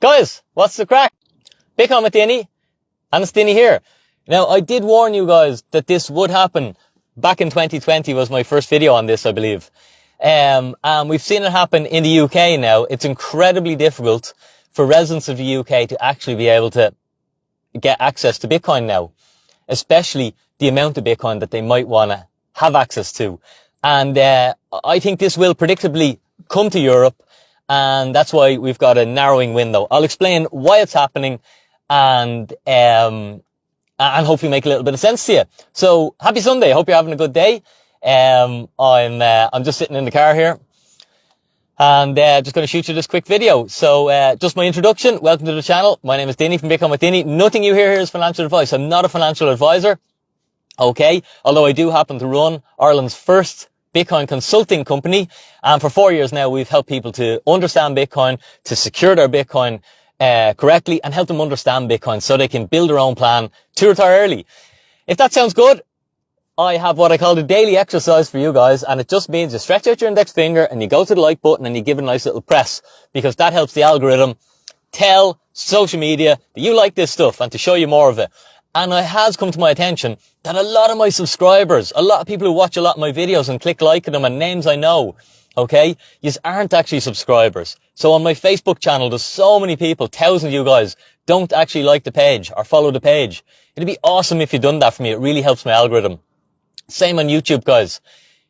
Guys, what's the crack? Bitcoin with Dinny, and it's Dinny here. Now, I did warn you guys that this would happen. Back in 2020 was my first video on this, I believe. And we've seen it happen in the UK now. It's incredibly difficult for residents of the UK to actually be able to get access to Bitcoin now, especially the amount of Bitcoin that they might want to have access to. And I think this will predictably come to Europe, and that's why we've got a narrowing window. I'll explain why it's happening and hopefully make a little bit of sense to you. So happy Sunday. Hope you're having a good day. I'm just sitting in the car here and just going to shoot you this quick video. So just my introduction. Welcome to the channel. My name is Dinny from Bitcoin with Dinny. Nothing you hear here is financial advice. I'm not a financial advisor. Okay. Although I do happen to run Ireland's first Bitcoin consulting company. And for 4 years now, we've helped people to understand Bitcoin, to secure their Bitcoin correctly, and help them understand Bitcoin so they can build their own plan to retire early. If that sounds good, I have what I call the daily exercise for you guys, and it just means you stretch out your index finger and you go to the like button and you give it a nice little press, because that helps the algorithm tell social media that you like this stuff and to show you more of it. And it has come to my attention that a lot of my subscribers, a lot of people who watch a lot of my videos and click like on them and names I know, okay, yous aren't actually subscribers. So on my Facebook channel, there's so many people, thousands of you guys, don't actually like the page or follow the page. It'd be awesome if you'd done that for me. It really helps my algorithm. Same on YouTube, guys.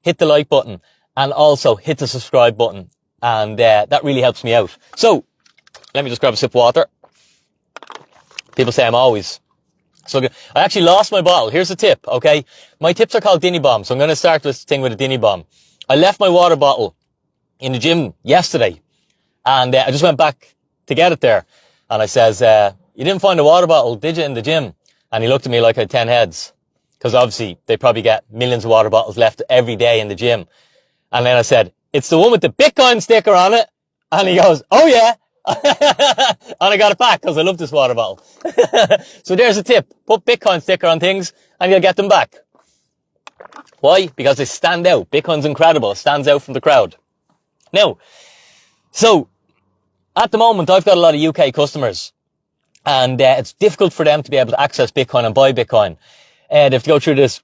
Hit the like button and also hit the subscribe button. And that really helps me out. So let me just grab a sip of water. People say I'm always so good. I actually lost my bottle. Here's the tip, okay? My tips are called Dinny Bomb. So I'm going to start this thing with a Dinny Bomb. I left my water bottle in the gym yesterday. And I just went back to get it there. And I says, you didn't find a water bottle, did you, in the gym? And he looked at me like I had 10 heads. Because obviously they probably get millions of water bottles left every day in the gym. And then I said, it's the one with the Bitcoin sticker on it. And he goes, oh yeah. And I got it back because I love this water bottle. So there's a tip. Put Bitcoin sticker on things and you'll get them back. Why? Because they stand out. Bitcoin's incredible. It stands out from the crowd. Now, so at the moment I've got a lot of UK customers, and it's difficult for them to be able to access Bitcoin and buy Bitcoin. They have to go through this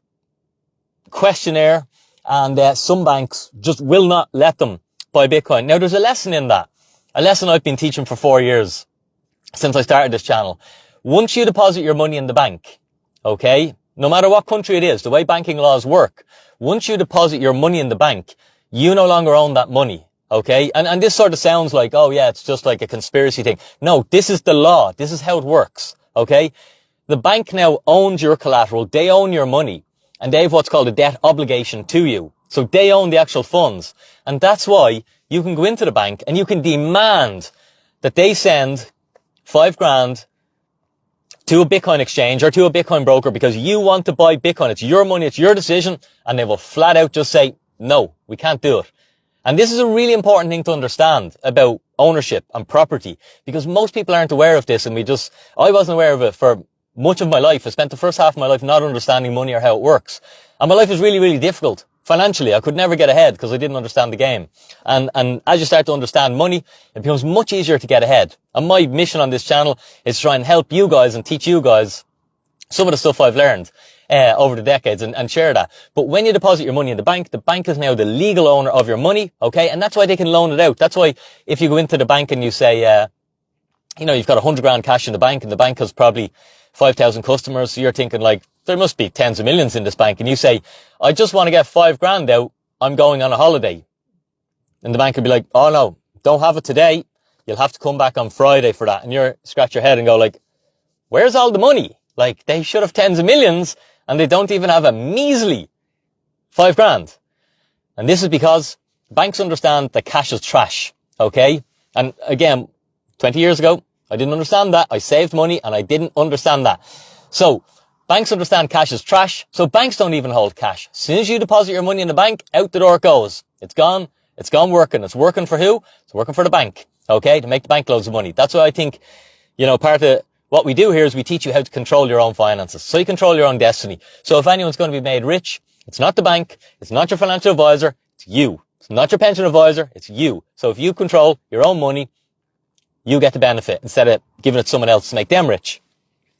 questionnaire, and some banks just will not let them buy Bitcoin. Now, there's a lesson in that. A lesson I've been teaching for 4 years since I started this channel. Once you deposit your money in the bank, okay, no matter what country it is, the way banking laws work, once you deposit your money in the bank, you no longer own that money, okay? And this sort of sounds like, oh yeah, it's just like a conspiracy thing. No, this is the law. This is how it works, okay? The bank now owns your collateral. They own your money, and they have what's called a debt obligation to you. So they own the actual funds. And that's why you can go into the bank and you can demand that they send 5 grand to a Bitcoin exchange or to a Bitcoin broker because you want to buy Bitcoin. It's your money. It's your decision. And they will flat out just say, no, we can't do it. And this is a really important thing to understand about ownership and property, because most people aren't aware of this. And I wasn't aware of it for much of my life. I spent the first half of my life not understanding money or how it works. And my life was really, really difficult. Financially, I could never get ahead because I didn't understand the game. And as you start to understand money, it becomes much easier to get ahead. And my mission on this channel is to try and help you guys and teach you guys some of the stuff I've learned over the decades and share that. But when you deposit your money in the bank is now the legal owner of your money, okay? And that's why they can loan it out. That's why if you go into the bank and you say, you've got 100 grand cash in the bank and the bank has probably 5,000 customers, so you're thinking like, there must be tens of millions in this bank. And you say, I just want to get 5 grand out. I'm going on a holiday. And the bank would be like, oh no, don't have it today. You'll have to come back on Friday for that. And you scratch your head and go like, where's all the money? Like, they should have tens of millions and they don't even have a measly 5 grand. And this is because banks understand that cash is trash. Okay. And again, 20 years ago, I didn't understand that. I saved money and I didn't understand that. So banks understand cash is trash. So banks don't even hold cash. As soon as you deposit your money in the bank, out the door it goes. It's gone. It's gone working. It's working for who? It's working for the bank. Okay. To make the bank loads of money. That's why I think, part of what we do here is we teach you how to control your own finances. So you control your own destiny. So if anyone's going to be made rich, it's not the bank. It's not your financial advisor. It's you. It's not your pension advisor. It's you. So if you control your own money, you get the benefit instead of giving it to someone else to make them rich.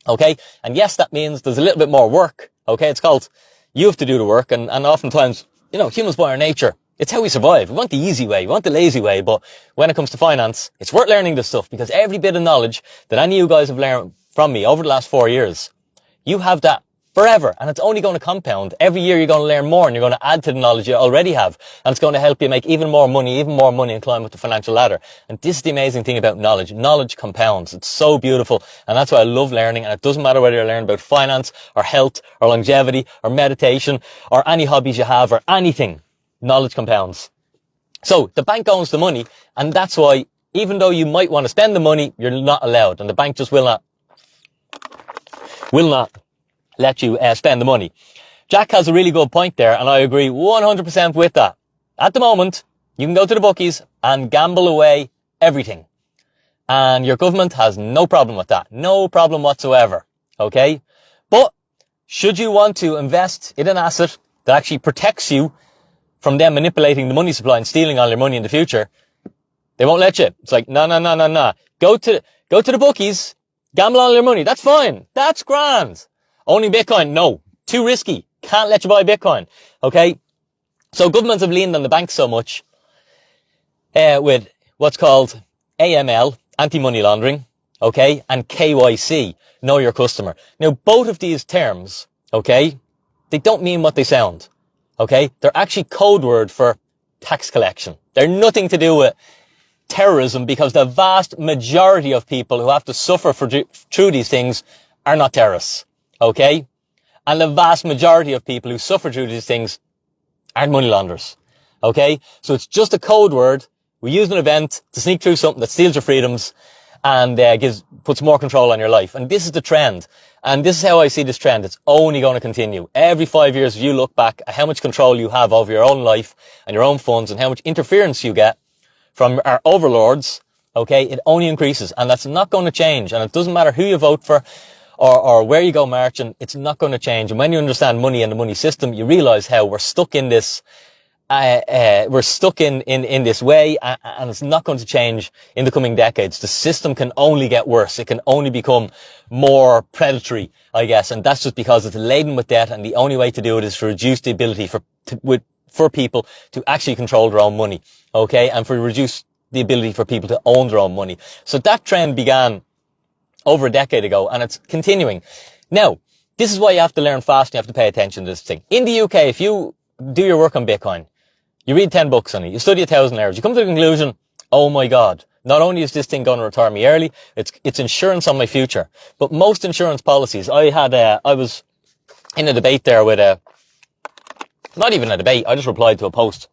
Okay? And yes, that means there's a little bit more work. Okay? It's called, you have to do the work, and oftentimes, humans by our nature, it's how we survive. We want the easy way, we want the lazy way, but when it comes to finance, it's worth learning this stuff, because every bit of knowledge that any of you guys have learned from me over the last 4 years, you have that forever, and it's only going to compound. Every year you're going to learn more, and you're going to add to the knowledge you already have, and it's going to help you make even more money, and climb up the financial ladder. And this is the amazing thing about knowledge. Knowledge compounds. It's so beautiful, and that's why I love learning. And it doesn't matter whether you're learning about finance, or health, or longevity, or meditation, or any hobbies you have, or anything. Knowledge compounds. So the bank owns the money, and that's why, even though you might want to spend the money, you're not allowed, and the bank just will not let you spend the money. Jack has a really good point there, and I agree 100% with that. At the moment, you can go to the bookies and gamble away everything, and your government has no problem with that. No problem whatsoever. Okay? But should you want to invest in an asset that actually protects you from them manipulating the money supply and stealing all your money in the future, they won't let you. It's like, no. Go to the bookies, gamble all your money. That's fine. That's grand. Owning Bitcoin, no. Too risky. Can't let you buy Bitcoin. Okay? So governments have leaned on the banks so much, with what's called AML, anti-money laundering, okay, and KYC, know your customer. Now, both of these terms, okay, they don't mean what they sound. Okay? They're actually code word for tax collection. They're nothing to do with terrorism, because the vast majority of people who have to suffer through these things are not terrorists. Okay? And the vast majority of people who suffer through these things aren't money launderers. Okay? So it's just a code word. We use an event to sneak through something that steals your freedoms and puts more control on your life. And this is the trend. And this is how I see this trend. It's only going to continue. Every 5 years, if you look back at how much control you have over your own life and your own funds, and how much interference you get from our overlords, okay, it only increases. And that's not going to change. And it doesn't matter who you vote for or where you go marching, it's not going to change. And when you understand money and the money system, you realize how we're stuck in this in this way, and it's not going to change in the coming decades. The system can only get worse. It can only become more predatory, I guess, and that's just because it's laden with debt, and the only way to do it is to reduce the ability for people to actually control their own money, okay, and reduce the ability for people to own their own money. So that trend began over a decade ago, and it's continuing. Now, this is why you have to learn fast, and you have to pay attention to this thing. In the UK, if you do your work on Bitcoin, you read 10 books on it, you study 1,000 hours, you come to the conclusion, oh my God, not only is this thing going to retire me early, it's insurance on my future. But most insurance policies, I was in a debate there with not even a debate, I just replied to a post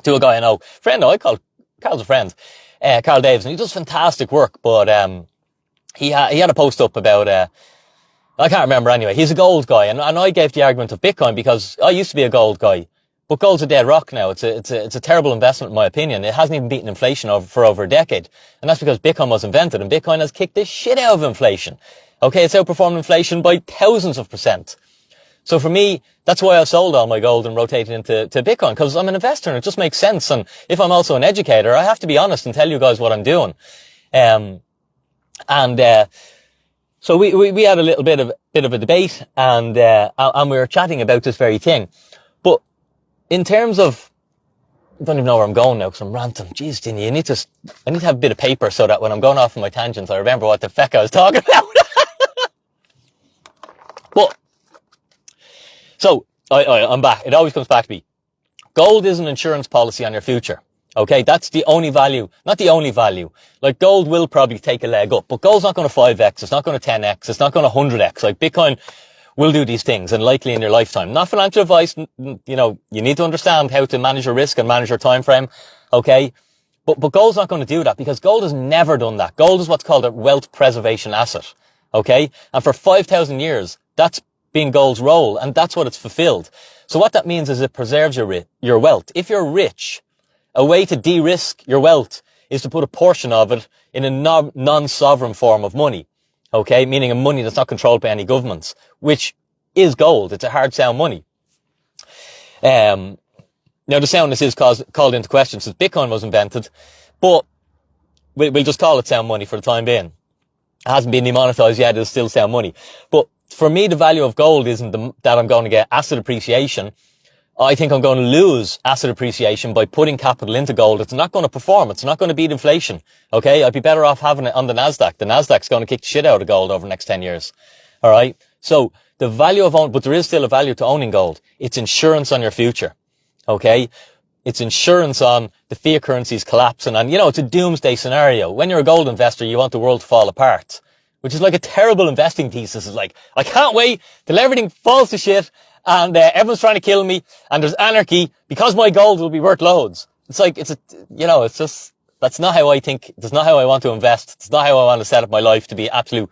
to a guy I know, Carl's a friend, Carl Davis, and he does fantastic work, but he had a post up about, I can't remember anyway, he's a gold guy, and I gave the argument of Bitcoin because I used to be a gold guy. But gold's a dead rock now. It's a terrible investment in my opinion. It hasn't even beaten inflation for over a decade. And that's because Bitcoin was invented, and Bitcoin has kicked the shit out of inflation. Okay, it's outperformed inflation by thousands of %. So for me, that's why I sold all my gold and rotated into Bitcoin, because I'm an investor and it just makes sense. And if I'm also an educator, I have to be honest and tell you guys what I'm doing. So we had a little bit of a debate, and we were chatting about this very thing. But in terms of, I don't even know where I'm going now because I'm ranting. Jeez, Dinny, I need to have a bit of paper so that when I'm going off on my tangents, I remember what the feck I was talking about. But, so, I'm back. It always comes back to me. Gold is an insurance policy on your future. Okay, that's the only value, not the only value. Like, gold will probably take a leg up, but gold's not going to 5x, it's not going to 10x, it's not going to 100x. Like, Bitcoin will do these things, and likely in your lifetime. Not financial advice, you need to understand how to manage your risk and manage your time frame, okay? But gold's not going to do that, because gold has never done that. Gold is what's called a wealth preservation asset, okay? And for 5,000 years, that's been gold's role, and that's what it's fulfilled. So what that means is it preserves your wealth. If you're rich, a way to de-risk your wealth is to put a portion of it in a non-sovereign form of money. Okay, meaning a money that's not controlled by any governments, which is gold. It's a hard sound money. Now the soundness is called into question since Bitcoin was invented, but we'll just call it sound money for the time being. It hasn't been demonetized yet. It's still sound money. But for me, the value of gold isn't that I'm going to get asset appreciation. I think I'm going to lose asset appreciation by putting capital into gold. It's not going to perform. It's not going to beat inflation. Okay. I'd be better off having it on the NASDAQ. The NASDAQ's going to kick the shit out of gold over the next 10 years. All right. So the value of but there is still a value to owning gold. It's insurance on your future. Okay. It's insurance on the fiat currencies collapsing. And, it's a doomsday scenario. When you're a gold investor, you want the world to fall apart, which is like a terrible investing thesis. It's like, I can't wait till everything falls to shit and everyone's trying to kill me and there's anarchy because my gold will be worth loads. It's like, it's just, that's not how I think. That's not how I want to invest. It's not how I want to set up my life to be absolute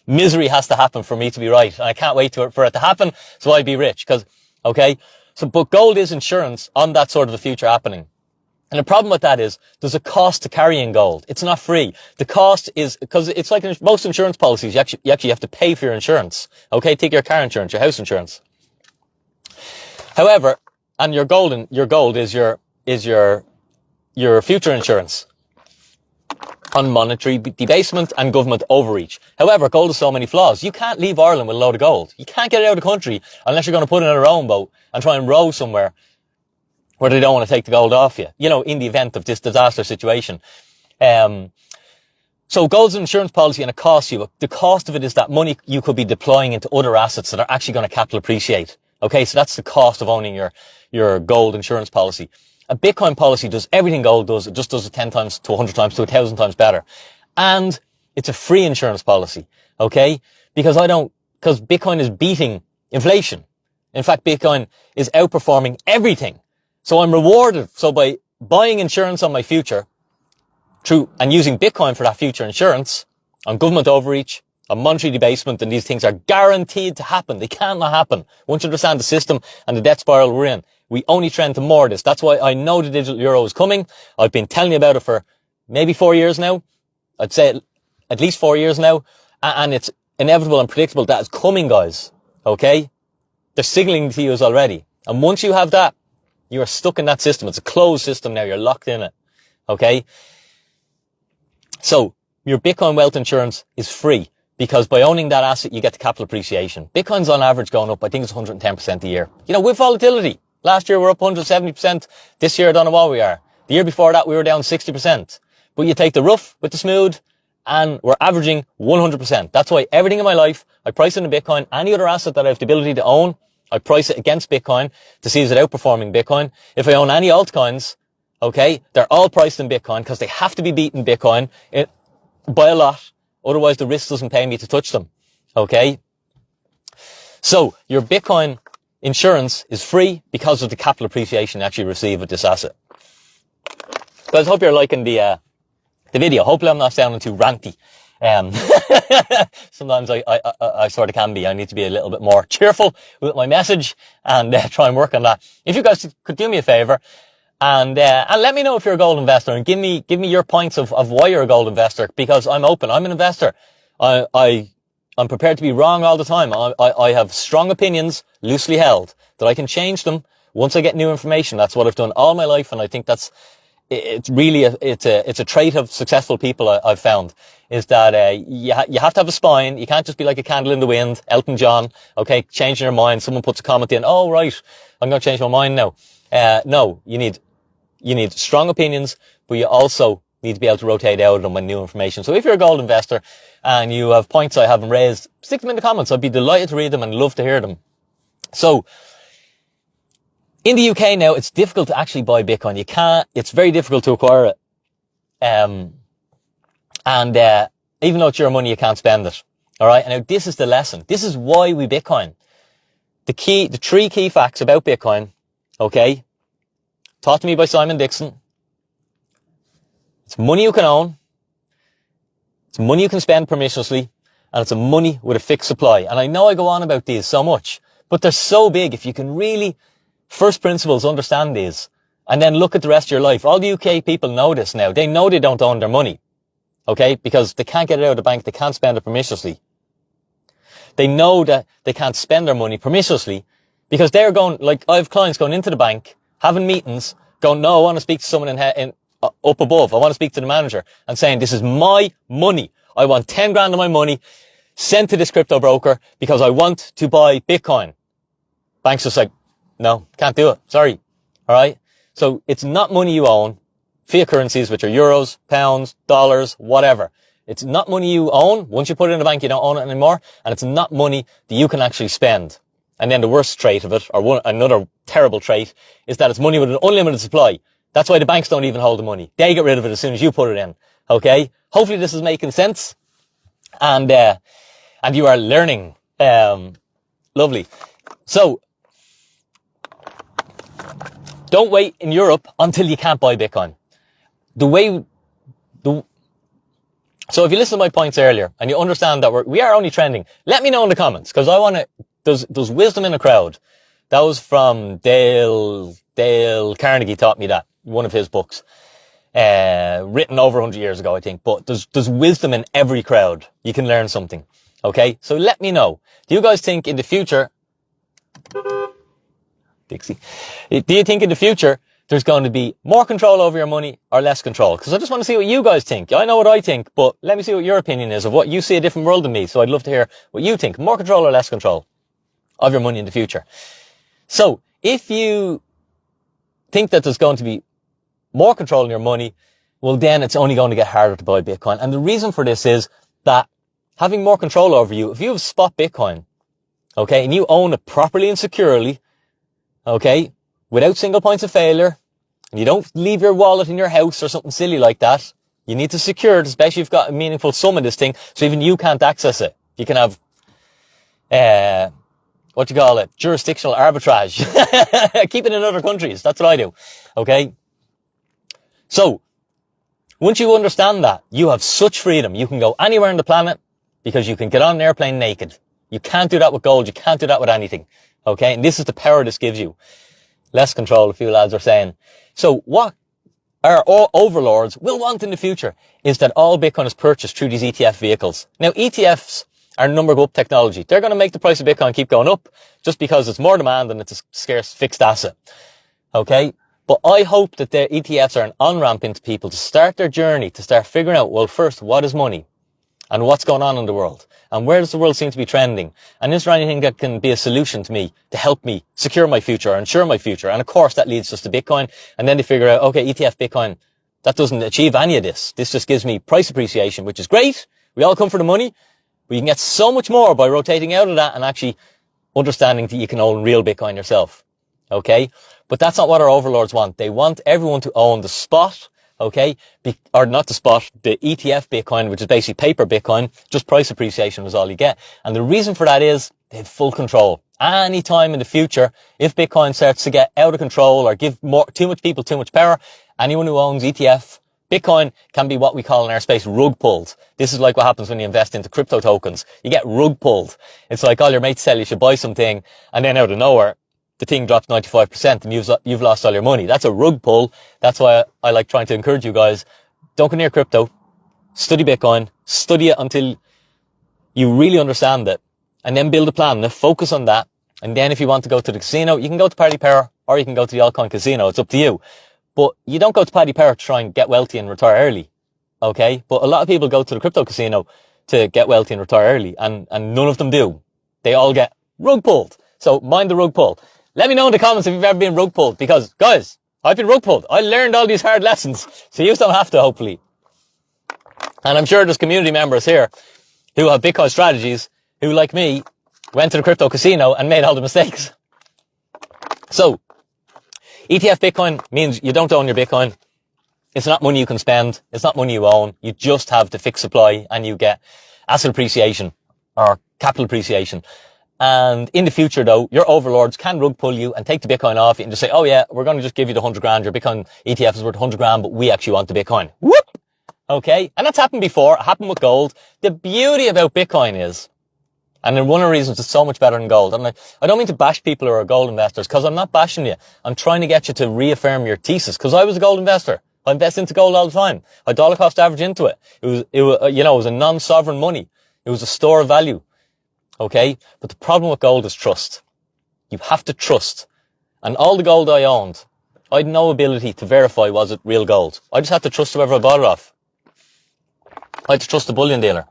misery has to happen for me to be right. And I can't wait for it to happen so I'll be rich. But gold is insurance on that sort of a future happening. And the problem with that is there's a cost to carrying gold. It's not free. The cost is, because it's like most insurance policies, you actually have to pay for your insurance. Okay. Take your car insurance, your house insurance. However, and your gold is your future insurance on monetary debasement and government overreach. However, gold has so many flaws. You can't leave Ireland with a load of gold. You can't get it out of the country unless you're going to put it in a rowing boat and try and row somewhere where they don't want to take the gold off you, in the event of this disaster situation. So gold's an insurance policy and it costs you. The cost of it is that money you could be deploying into other assets that are actually going to capital appreciate. Okay, so that's the cost of owning your gold insurance policy. A Bitcoin policy does everything gold does. It just does it 10 times to 100 times to 1,000 times better. And it's a free insurance policy. Okay? Because Bitcoin is beating inflation. In fact, Bitcoin is outperforming everything. So I'm rewarded. So by buying insurance on my future and using Bitcoin for that future insurance on government overreach, on monetary debasement, and these things are guaranteed to happen. They cannot happen. Once you understand the system and the debt spiral we're in, we only trend to more of this. That's why I know the digital euro is coming. I've been telling you about it for maybe 4 years now. I'd say at least 4 years now. And it's inevitable and predictable that it's coming, guys. Okay? They're signaling to you already. And once you have that, you are stuck in that system. It's a closed system now. You're locked in it. Okay? So, your Bitcoin wealth insurance is free because by owning that asset, you get the capital appreciation. Bitcoin's on average going up, I think it's 110% a year. With volatility. Last year, we're up 170%. This year, I don't know what we are. The year before that, we were down 60%. But you take the rough with the smooth, and we're averaging 100%. That's why everything in my life, I price it in Bitcoin. Any other asset that I have the ability to own, I price it against Bitcoin to see is it outperforming Bitcoin. If I own any altcoins, okay, they're all priced in Bitcoin because they have to be beaten Bitcoin by a lot. Otherwise, the risk doesn't pay me to touch them. Okay? So, your Bitcoin insurance is free because of the capital appreciation you actually receive with this asset. Guys, hope you're liking the video. Hopefully I'm not sounding too ranty. Sometimes I sort of can be. I need to be a little bit more cheerful with my message and try and work on that. If you guys could do me a favor and let me know if you're a gold investor and give me your points of why you're a gold investor, because I'm open. I'm an investor. I'm prepared to be wrong all the time. I have strong opinions, loosely held, that I can change them once I get new information. That's what I've done all my life, and I think it's really it's a trait of successful people I've found, is that you have to have a spine. You can't just be like a candle in the wind, Elton John. Okay, changing your mind. Someone puts a comment in. Oh right, I'm going to change my mind now. No, you need strong opinions, but you also need to be able to rotate out of them when new information. So if you're a gold investor and you have points I haven't raised, stick them in the comments. I'd be delighted to read them and love to hear them. So, in the UK now, it's difficult to actually buy Bitcoin. It's very difficult to acquire it. And even though it's your money, you can't spend it. Alright? And now this is the lesson. This is why we Bitcoin. The 3 key facts about Bitcoin, okay? Taught to me by Simon Dixon. It's money you can own. It's money you can spend permissionlessly. And it's a money with a fixed supply. And I know I go on about these so much, but they're so big. If you can really, first principles, understand these, and then look at the rest of your life. All the UK people know this now. They know they don't own their money. Okay? Because they can't get it out of the bank. They can't spend it permissionlessly. They know that they can't spend their money permissionlessly because they're going, like, I have clients going into the bank, having meetings, going, no, I want to speak to someone up above. I want to speak to the manager and saying, this is my money. I want 10 grand of my money sent to this crypto broker because I want to buy Bitcoin. Bank's just like, no, can't do it. Sorry. All right. So it's not money you own. Fiat currencies, which are euros, pounds, dollars, whatever. It's not money you own. Once you put it in the bank, you don't own it anymore. And it's not money that you can actually spend. And then the worst trait of it, or another terrible trait, is that it's money with an unlimited supply. That's why the banks don't even hold the money. They get rid of it as soon as you put it in. Okay? Hopefully this is making sense. And you are learning. Lovely. So, don't wait in Europe until you can't buy Bitcoin. So if you listen to my points earlier and you understand that we are only trending, let me know in the comments, because I want to, there's wisdom in the crowd. That was from Dale Carnegie taught me that, one of his books, written over 100 years ago, I think. But there's wisdom in every crowd. You can learn something. Okay. So let me know. Do you guys think in the future, Dixie, do you think in the future there's going to be more control over your money or less control? Because I just want to see what you guys think. I know what I think, but let me see what your opinion is of what you see a different world than me. So I'd love to hear what you think. More control or less control of your money in the future. So if you think that there's going to be more control in your money, well, then it's only going to get harder to buy Bitcoin. And the reason for this is that having more control over you, if you have spot Bitcoin, okay, and you own it properly and securely, okay, without single points of failure, and you don't leave your wallet in your house or something silly like that, you need to secure it, especially if you've got a meaningful sum in this thing, so even you can't access it. You can have, jurisdictional arbitrage. Keep it in other countries. That's what I do. Okay? So, once you understand that, you have such freedom. You can go anywhere on the planet because you can get on an airplane naked. You can't do that with gold. You can't do that with anything. Okay? And this is the power this gives you. Less control, a few lads are saying. So what our overlords will want in the future is that all Bitcoin is purchased through these ETF vehicles. Now, ETFs are number go up technology. They're going to make the price of Bitcoin keep going up just because it's more demand and it's a scarce fixed asset. Okay? But I hope that the ETFs are an on-ramp into people to start their journey, to start figuring out, well, first, what is money? And what's going on in the world? And where does the world seem to be trending? And is there anything that can be a solution to me to help me secure my future or ensure my future? And of course, that leads us to Bitcoin. And then they figure out, okay, ETF Bitcoin, that doesn't achieve any of this. This just gives me price appreciation, which is great. We all come for the money. But you can get so much more by rotating out of that and actually understanding that you can own real Bitcoin yourself. Okay? But that's not what our overlords want. They want everyone to own the spot. Okay, or not the spot, the ETF Bitcoin, which is basically paper Bitcoin, just price appreciation was all you get. And the reason for that is they have full control. Any time in the future, if Bitcoin starts to get out of control or give too much people too much power, anyone who owns ETF Bitcoin can be what we call in our space rug pulled. This is like what happens when you invest into crypto tokens. You get rug pulled. It's like all your mates tell you should buy something, and then out of nowhere, the thing drops 95% and you've lost all your money. That's a rug pull. That's why I like trying to encourage you guys. Don't go near crypto. Study Bitcoin. Study it until you really understand it. And then build a plan. Now focus on that. And then if you want to go to the casino, you can go to Party Power or you can go to the altcoin casino. It's up to you. But you don't go to Paddy Power to try and get wealthy and retire early. Okay? But a lot of people go to the crypto casino to get wealthy and retire early. And none of them do. They all get rug pulled. So mind the rug pull. Let me know in the comments if you've ever been rug pulled, because guys, I've been rug pulled. I learned all these hard lessons, so you don't have to, hopefully. And I'm sure there's community members here who have Bitcoin strategies who, like me, went to the crypto casino and made all the mistakes. So, ETF Bitcoin means you don't own your Bitcoin. It's not money you can spend. It's not money you own. You just have the fixed supply and you get asset appreciation or capital appreciation. And in the future, though, your overlords can rug pull you and take the Bitcoin off you and just say, oh yeah, we're going to just give you the 100 grand. Your Bitcoin ETF is worth 100 grand, but we actually want the Bitcoin. Whoop! Okay. And that's happened before. It happened with gold. The beauty about Bitcoin is, and then one of the reasons it's so much better than gold. I don't mean to bash people who are gold investors, because I'm not bashing you. I'm trying to get you to reaffirm your thesis, because I was a gold investor. I invest into gold all the time. I dollar cost average into it. It was a non-sovereign money. It was a store of value. Okay? But the problem with gold is trust. You have to trust. And all the gold I owned, I had no ability to verify was it real gold. I just had to trust whoever I bought it off. I had to trust the bullion dealer.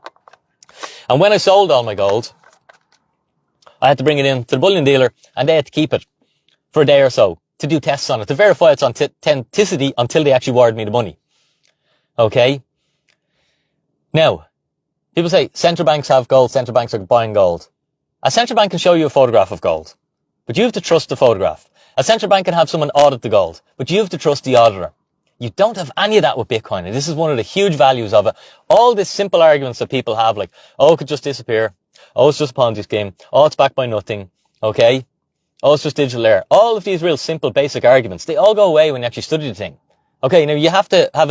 And when I sold all my gold, I had to bring it in to the bullion dealer and they had to keep it for a day or so to do tests on it, to verify its authenticity until they actually wired me the money. Okay? Now, people say central banks have gold, central banks are buying gold. A central bank can show you a photograph of gold, but you have to trust the photograph. A central bank can have someone audit the gold, but you have to trust the auditor. You don't have any of that with Bitcoin, and this is one of the huge values of it. All these simple arguments that people have, like, oh, it could just disappear. Oh, it's just a Ponzi scheme. Oh, it's backed by nothing. Okay? Oh, it's just digital air. All of these real simple, basic arguments, they all go away when you actually study the thing. Okay, now you have to have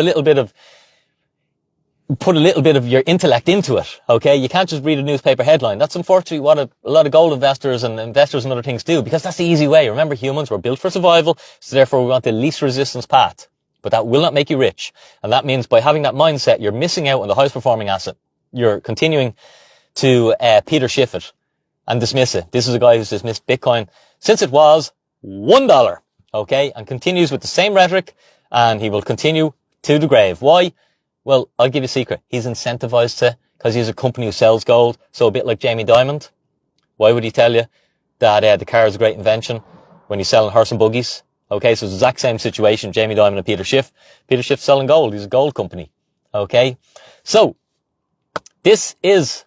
put a little bit of your intellect into it, okay? You can't just read a newspaper headline. That's unfortunately what a lot of gold investors and investors and other things do, because that's the easy way. Remember, humans were built for survival, so therefore we want the least resistance path. But that will not make you rich. And that means by having that mindset, you're missing out on the highest performing asset. You're continuing to Peter Schiff it and dismiss it. This is a guy who's dismissed Bitcoin since it was $1, okay? And continues with the same rhetoric, and he will continue to the grave. Why? Well, I'll give you a secret. He's incentivized to, because he's a company who sells gold. So a bit like Jamie Dimon. Why would he tell you that the car is a great invention when he's selling horse and buggies? Okay, so it's the exact same situation, Jamie Dimon and Peter Schiff. Peter Schiff's selling gold. He's a gold company. Okay? So, this is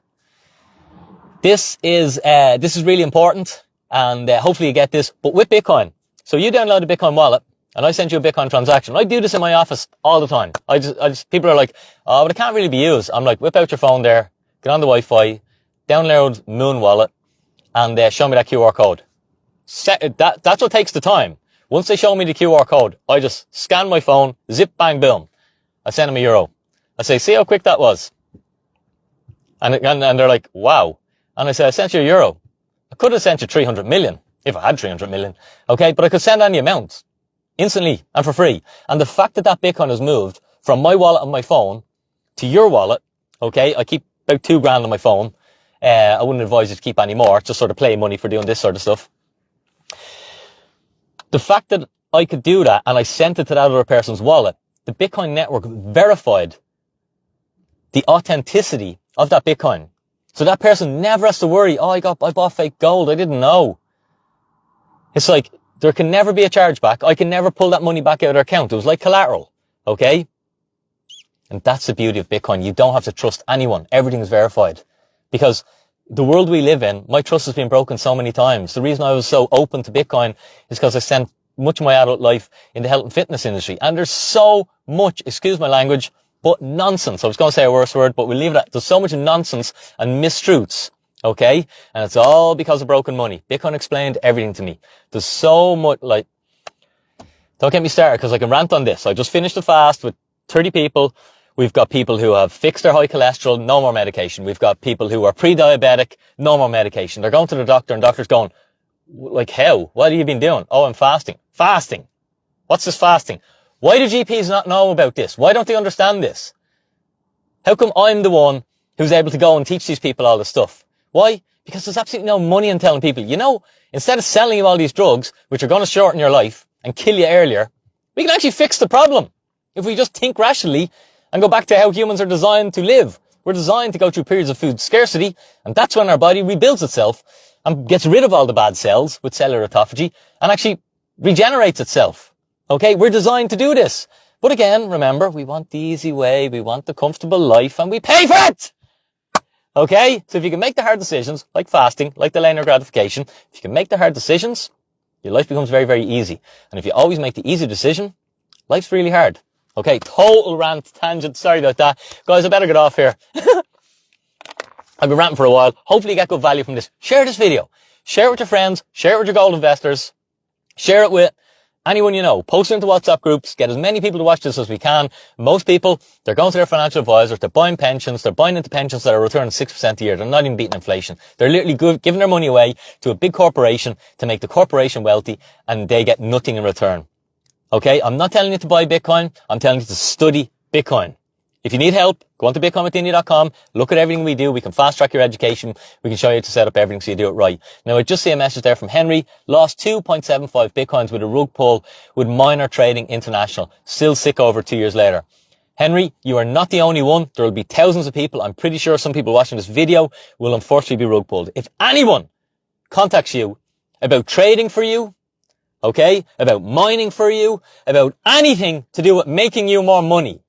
really important, and hopefully you get this. But with Bitcoin, so you download a Bitcoin wallet, and I send you a Bitcoin transaction. I do this in my office all the time. People are like, oh, but it can't really be used. I'm like, whip out your phone there, get on the Wi-Fi, download Moon Wallet, and show me that QR code. That's what takes the time. Once they show me the QR code, I just scan my phone, zip, bang, boom. I send them €1. I say, see how quick that was? And they're like, wow. And I say, I sent you €1. I could have sent you 300 million, if I had 300 million. Okay, but I could send any amount instantly and for free. And the fact that Bitcoin has moved from my wallet on my phone to your wallet, okay, I keep about $2,000 on my phone. I wouldn't advise you to keep any more, just sort of play money for doing this sort of stuff. The fact that I could do that and I sent it to that other person's wallet, the Bitcoin network verified the authenticity of that Bitcoin. So that person never has to worry, oh, I bought fake gold, I didn't know. It's like, there can never be a chargeback. I can never pull that money back out of their account. It was like collateral. Okay? And that's the beauty of Bitcoin. You don't have to trust anyone. Everything is verified. Because the world we live in, my trust has been broken so many times. The reason I was so open to Bitcoin is because I spent much of my adult life in the health and fitness industry. And there's so much, excuse my language, but nonsense. I was going to say a worse word, but we'll leave it at. There's so much nonsense and mistruths. Okay? And it's all because of broken money. Bitcoin explained everything to me. There's so much, don't get me started because I can rant on this. I just finished a fast with 30 people. We've got people who have fixed their high cholesterol, no more medication. We've got people who are pre-diabetic, no more medication. They're going to the doctor and doctor's going, like, how? What have you been doing? Oh, I'm fasting. Fasting. What's this fasting? Why do GPs not know about this? Why don't they understand this? How come I'm the one who's able to go and teach these people all this stuff? Why? Because there's absolutely no money in telling people, instead of selling you all these drugs, which are going to shorten your life and kill you earlier, we can actually fix the problem. If we just think rationally and go back to how humans are designed to live. We're designed to go through periods of food scarcity, and that's when our body rebuilds itself and gets rid of all the bad cells with cellular autophagy and actually regenerates itself. Okay? We're designed to do this. But again, remember, we want the easy way, we want the comfortable life, and we pay for it! Okay? So if you can make the hard decisions, like fasting, like the linear gratification, if you can make the hard decisions, your life becomes very, very easy. And if you always make the easy decision, life's really hard. Okay? Total rant, tangent, sorry about that. Guys, I better get off here. I've been ranting for a while. Hopefully you get good value from this. Share this video. Share it with your friends. Share it with your gold investors. Share it with anyone you know. Post it into WhatsApp groups. Get as many people to watch this as we can. Most people, they're going to their financial advisors. They're buying pensions. They're buying into pensions that are returning 6% a year. They're not even beating inflation. They're literally giving their money away to a big corporation to make the corporation wealthy, and they get nothing in return. Okay? I'm not telling you to buy Bitcoin. I'm telling you to study Bitcoin. If you need help, go on to bitcoinwithdanny.com, look at everything we do. We can fast track your education. We can show you how to set up everything so you do it right. Now, I just see a message there from Henry. Lost 2.75 bitcoins with a rug pull with Miner Trading International. Still sick over 2 years later. Henry, you are not the only one. There will be thousands of people. I'm pretty sure some people watching this video will unfortunately be rug pulled. If anyone contacts you about trading for you, okay, about mining for you, about anything to do with making you more money,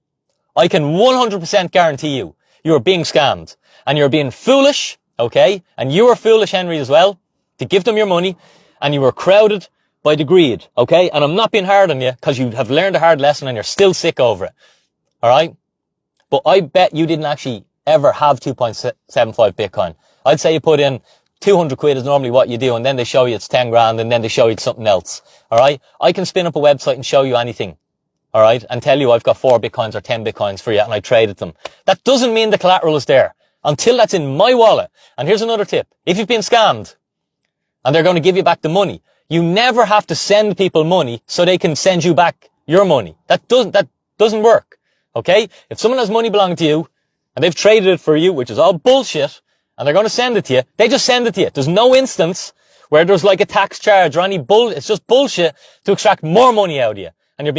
I can 100% guarantee you are being scammed and you're being foolish, okay? And you are foolish, Henry, as well, to give them your money, and you were crowded by the greed, okay? And I'm not being hard on you because you have learned a hard lesson and you're still sick over it, all right? But I bet you didn't actually ever have 2.75 Bitcoin. I'd say you put in 200 quid is normally what you do, and then they show you it's 10 grand, and then they show you something else, all right? I can spin up a website and show you anything. All right, and tell you I've got 4 bitcoins or 10 bitcoins for you and I traded them. That doesn't mean the collateral is there until that's in my wallet. And here's another tip. If you've been scammed and they're going to give you back the money, you never have to send people money so they can send you back your money. That doesn't work. Okay? If someone has money belonging to you and they've traded it for you, which is all bullshit, and they're going to send it to you, they just send it to you. There's no instance where there's like a tax charge or any it's just bullshit to extract more money out of you. And you're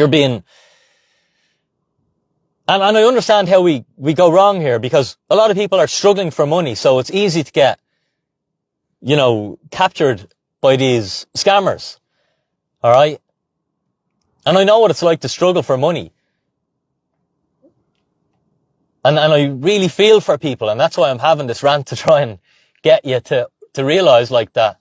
being, and I understand how we go wrong here, because a lot of people are struggling for money, so it's easy to get, captured by these scammers. Alright? And I know what it's like to struggle for money. And I really feel for people, and that's why I'm having this rant to try and get you to realize like that.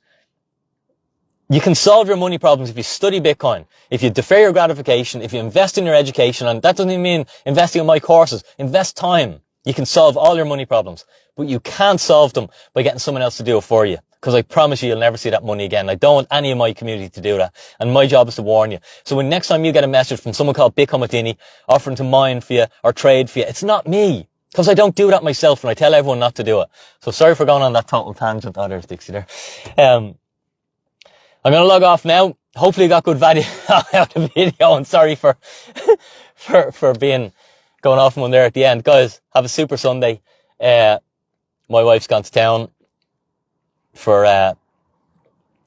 You can solve your money problems if you study Bitcoin, if you defer your gratification, if you invest in your education, and that doesn't even mean investing in my courses. Invest time. You can solve all your money problems, but you can't solve them by getting someone else to do it for you. Because I promise you'll never see that money again. I don't want any of my community to do that. And my job is to warn you. So when next time you get a message from someone called Bitcoin with Danny offering to mine for you or trade for you, it's not me. Because I don't do that myself and I tell everyone not to do it. So sorry for going on that total tangent. Oh, there's Dixie there. I'm going to log off now. Hopefully you got good value out of the video, and sorry for going off one there at the end. Guys, have a super Sunday. My wife's gone to town for,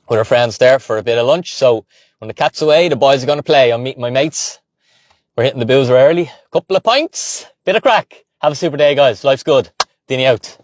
with her friends there for a bit of lunch. So when the cat's away, the boys are going to play. I'm meeting my mates. We're hitting the boozer early. Couple of pints. Bit of crack. Have a super day, guys. Life's good. Danny out.